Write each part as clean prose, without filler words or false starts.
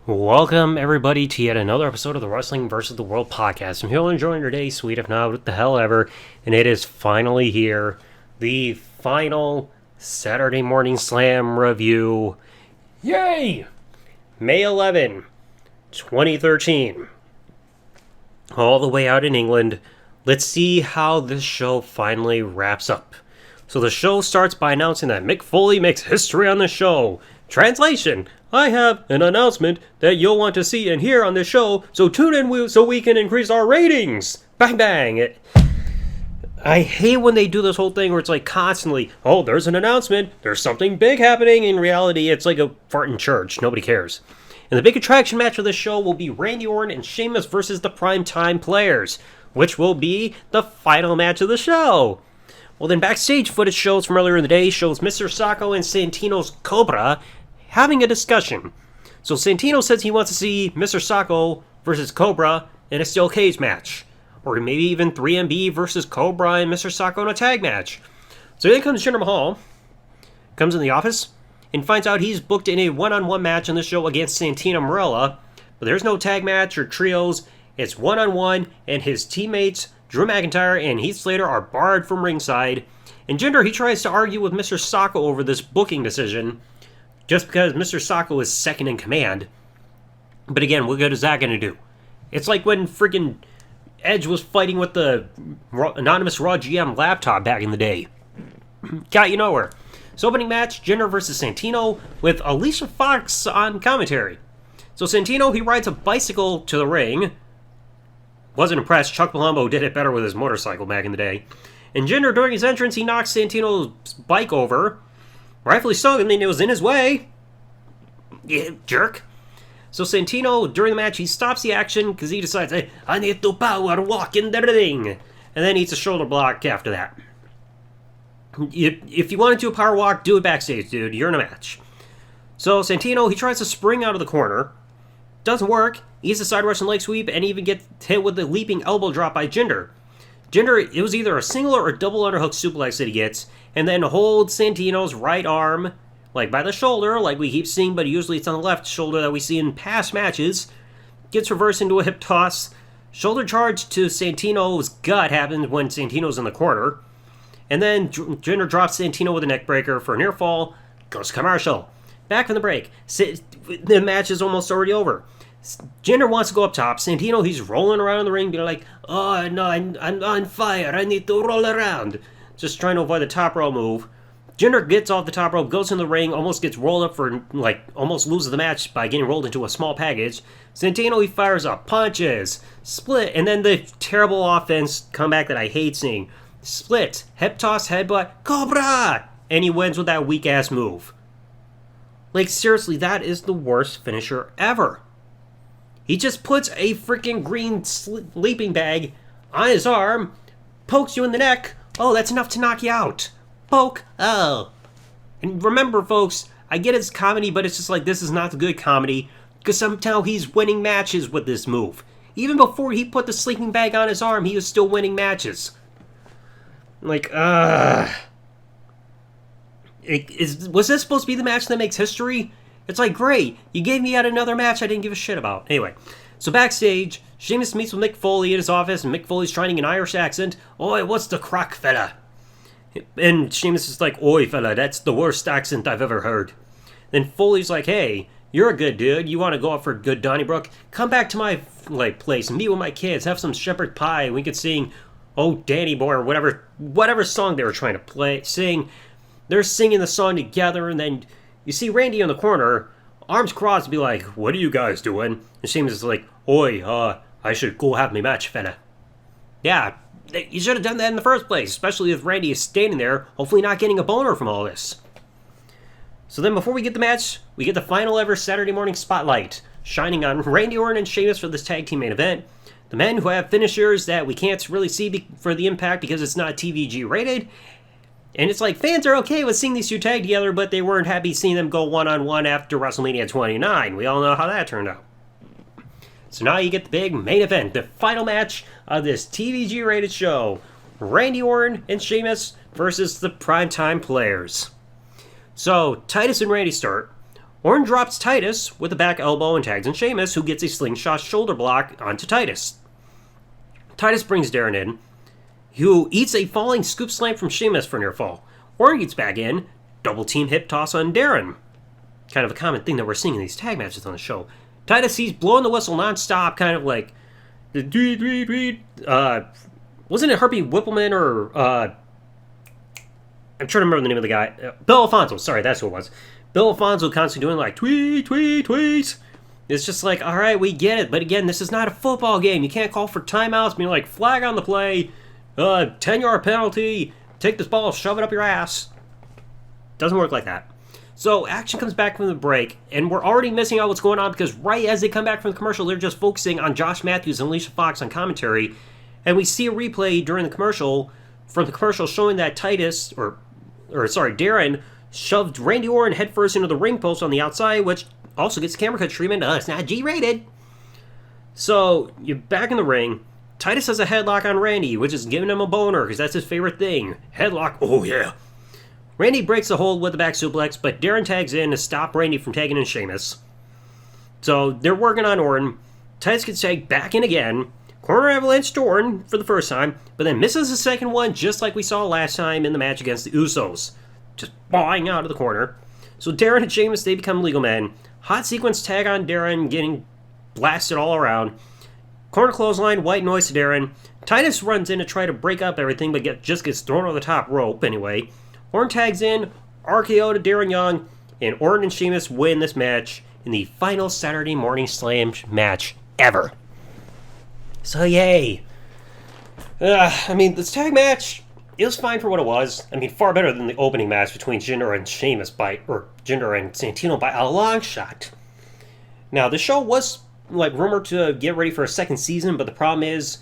Welcome, everybody, to yet another episode of the Wrestling vs. the World podcast. I'm here enjoying your day, sweet, if not, what the hell ever. And it is finally here. The final Saturday Morning Slam review. Yay! May 11, 2013. All the way out in England. Let's see how this show finally wraps up. So the show starts by announcing that Mick Foley makes history on the show. Translation: I have an announcement that you'll want to see and hear on this show, so tune in so we can increase our ratings. Bang bang. I hate when they do this whole thing where it's like constantly, oh, there's an announcement, there's something big happening. In reality, it's like a fart in church. Nobody cares. And the big attraction match of this show will be Randy Orton and Sheamus versus the Primetime Players, which will be the final match of the show. Well, then backstage footage shows from earlier in the day shows Mr. Sacco and Santino's Cobra having a discussion. So Santino says he wants to see Mr. Sacco versus Cobra in a steel cage match. Or maybe even 3MB versus Cobra and Mr. Sacco in a tag match. So then comes Jinder Mahal, comes in the office, and finds out he's booked in a one-on-one match on the show against Santino Marella. But there's no tag match or trios. It's one-on-one, and his teammates, Drew McIntyre and Heath Slater, are barred from ringside. And Jinder, he tries to argue with Mr. Sacco over this booking decision, just because Mr. Sacco is second in command. But again, what good is that going to do? It's like when freaking Edge was fighting with the anonymous Raw GM laptop back in the day. Got you nowhere. So opening match, Jinder versus Santino with Alicia Fox on commentary. So Santino, he rides a bicycle to the ring. Wasn't impressed. Chuck Palumbo did it better with his motorcycle back in the day. And Jinder, during his entrance, he knocks Santino's bike over. Rightfully so, I mean, it was in his way. Yeah, jerk. So Santino, during the match, he stops the action because he decides, hey, I need to power walk in the ring. And then eats a shoulder block after that. If you want to do a power walk, do it backstage, dude. You're in a match. So Santino, he tries to spring out of the corner. Doesn't work. Eats a side Russian leg sweep and even gets hit with the leaping elbow drop by Jinder. Jinder, it was either a single or a double underhook suplex that he gets, and then holds Santino's right arm, like by the shoulder, like we keep seeing, but usually it's on the left shoulder that we see in past matches. Gets reversed into a hip toss. Shoulder charge to Santino's gut happens when Santino's in the corner. And then Jinder drops Santino with a neck breaker for a near fall. Goes commercial. Back from the break. The match is almost already over. Jinder wants to go up top. Santino, he's rolling around in the ring, being like, oh, no, I'm on fire. I need to roll around. Just trying to avoid the top rope move. Jinder gets off the top rope, goes in the ring, almost gets rolled up for, almost loses the match by getting rolled into a small package. Santino, he fires up, punches, split, and then the terrible offense comeback that I hate seeing. Split, hip toss, headbutt, Cobra! And he wins with that weak-ass move. Like, seriously, that is the worst finisher ever. He just puts a freaking green sleeping bag on his arm, pokes you in the neck. Oh, that's enough to knock you out. Poke. Oh. And remember, folks, I get it's comedy, but it's just like, this is not the good comedy, because somehow he's winning matches with this move. Even before he put the sleeping bag on his arm, he was still winning matches. Like, was this supposed to be the match that makes history? It's like, great, you gave me yet another match I didn't give a shit about. Anyway, so backstage, Sheamus meets with Mick Foley in his office, and Mick Foley's trying an Irish accent. Oi, what's the crack, fella? And Sheamus is like, oi, fella, that's the worst accent I've ever heard. Then Foley's like, hey, you're a good dude. You want to go out for good Donnybrook? Come back to my place and meet with my kids. Have some shepherd pie. We could sing, oh, Danny Boy, or whatever song they were trying to sing. They're singing the song together, and then you see Randy in the corner, arms crossed, be like, what are you guys doing? And Sheamus is like, oi, I should go have me match, fella. Yeah, you should have done that in the first place, especially if Randy is standing there, hopefully not getting a boner from all this. So then before we get the match, we get the final ever Saturday morning spotlight, shining on Randy Orton and Sheamus for this tag team main event. The men who have finishers that we can't really see for the Impact because it's not TVG rated. And it's like, fans are okay with seeing these two tag together, but they weren't happy seeing them go one-on-one after WrestleMania 29. We all know how that turned out. So now you get the big main event, the final match of this TVG-rated show. Randy Orton and Sheamus versus the Primetime Players. So, Titus and Randy start. Orton drops Titus with a back elbow and tags in Sheamus, who gets a slingshot shoulder block onto Titus. Titus brings Darren in, who eats a falling scoop slam from Sheamus for near fall. Orton gets back in, double team hip toss on Darren. Kind of a common thing that we're seeing in these tag matches on the show. Titus sees blowing the whistle nonstop, kind of like the wasn't it Harpy Whippleman or I'm trying to remember the name of the guy. Bill Alfonso, sorry, that's who it was. Bill Alfonso constantly doing like tweet, tweet, tweet. It's just like, all right, we get it. But again, this is not a football game. You can't call for timeouts, being like, flag on the play, 10-yard penalty, take this ball, shove it up your ass. Doesn't work like that. So action comes back from the break, and we're already missing out what's going on because right as they come back from the commercial, they're just focusing on Josh Matthews and Alicia Fox on commentary. And we see a replay during the commercial, from the commercial showing that Darren shoved Randy Orton headfirst into the ring post on the outside, which also gets camera cut treatment. It's not G-rated. So, you're back in the ring. Titus has a headlock on Randy, which is giving him a boner, because that's his favorite thing. Headlock, oh yeah. Randy breaks the hold with the back suplex, but Darren tags in to stop Randy from tagging in Sheamus. So, they're working on Orton. Titus gets tagged back in again. Corner avalanche to Orton for the first time, but then misses the second one, just like we saw last time in the match against the Usos. Just bawling out of the corner. So Darren and Sheamus, they become legal men. Hot sequence tag on Darren, getting blasted all around. Corner clothesline, white noise to Darren. Titus runs in to try to break up everything, but just gets thrown over the top rope anyway. Orton tags in, RKO to Darren Young, and Orton and Sheamus win this match in the final Saturday Morning Slam match ever. So yay. I mean, this tag match, it was fine for what it was. I mean, far better than the opening match between Jinder and Jinder and Santino by a long shot. Now, the show was rumored to get ready for a second season, but the problem is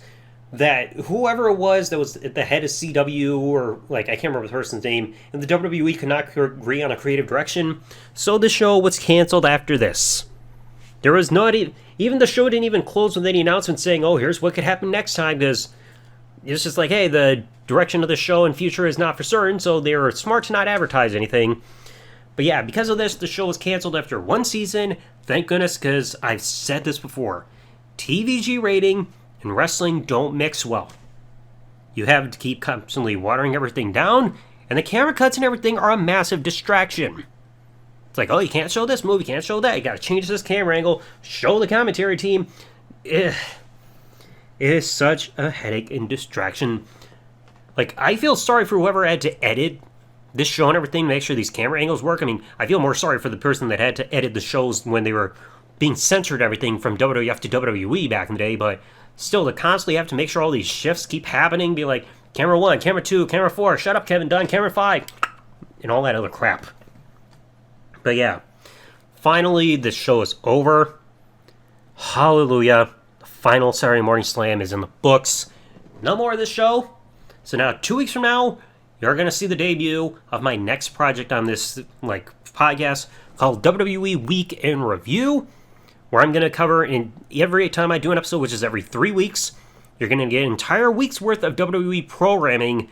that whoever it was that was at the head of CW, or I can't remember the person's name, and the WWE could not agree on a creative direction, so the show was canceled after this. There was not even the show didn't even close with any announcement saying, oh, here's what could happen next time, because it's just like, hey, the direction of the show in future is not for certain, so they were smart to not advertise anything. But yeah, because of this, the show was canceled after one season. Thank goodness, because I've said this before. TVG rating and wrestling don't mix well. You have to keep constantly watering everything down, and the camera cuts and everything are a massive distraction. It's like, oh, you can't show this move, you can't show that, you gotta change this camera angle, show the commentary team. It is such a headache and distraction. I feel sorry for whoever had to edit this show and everything, make sure these camera angles work. I mean, I feel more sorry for the person that had to edit the shows when they were being censored everything from WWF to WWE back in the day, but still to constantly have to make sure all these shifts keep happening, be like, camera 1, camera 2, camera 4, shut up Kevin Dunn, camera 5, and all that other crap. But yeah, finally the show is over. Hallelujah. The final Saturday Morning Slam is in the books. No more of this show. So now 2 weeks from now, you're going to see the debut of my next project on this podcast called WWE Week in Review, where I'm going to cover in every time I do an episode, which is every 3 weeks, you're going to get an entire week's worth of WWE programming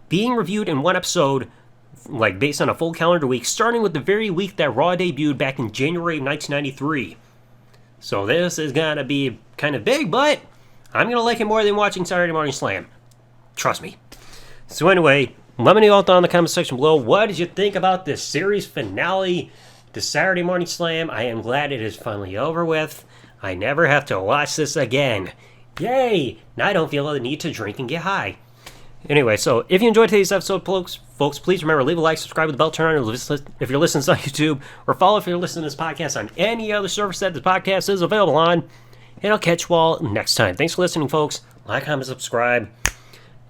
being reviewed in one episode, based on a full calendar week, starting with the very week that Raw debuted back in January of 1993. So this is going to be kind of big, but I'm going to like it more than watching Saturday Morning Slam. Trust me. So anyway, let me know down in the comment section below, what did you think about this series finale to Saturday Morning Slam? I am glad it is finally over with. I never have to watch this again. Yay! Now I don't feel the need to drink and get high. Anyway, so if you enjoyed today's episode, folks, please remember, leave a like, subscribe with the bell, turn on if you're listening on YouTube, or follow if you're listening to this podcast on any other service that this podcast is available on. And I'll catch you all next time. Thanks for listening, folks. Like, comment, subscribe.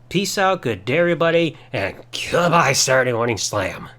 Peace out, good day, everybody, and goodbye, Saturday Morning Slam.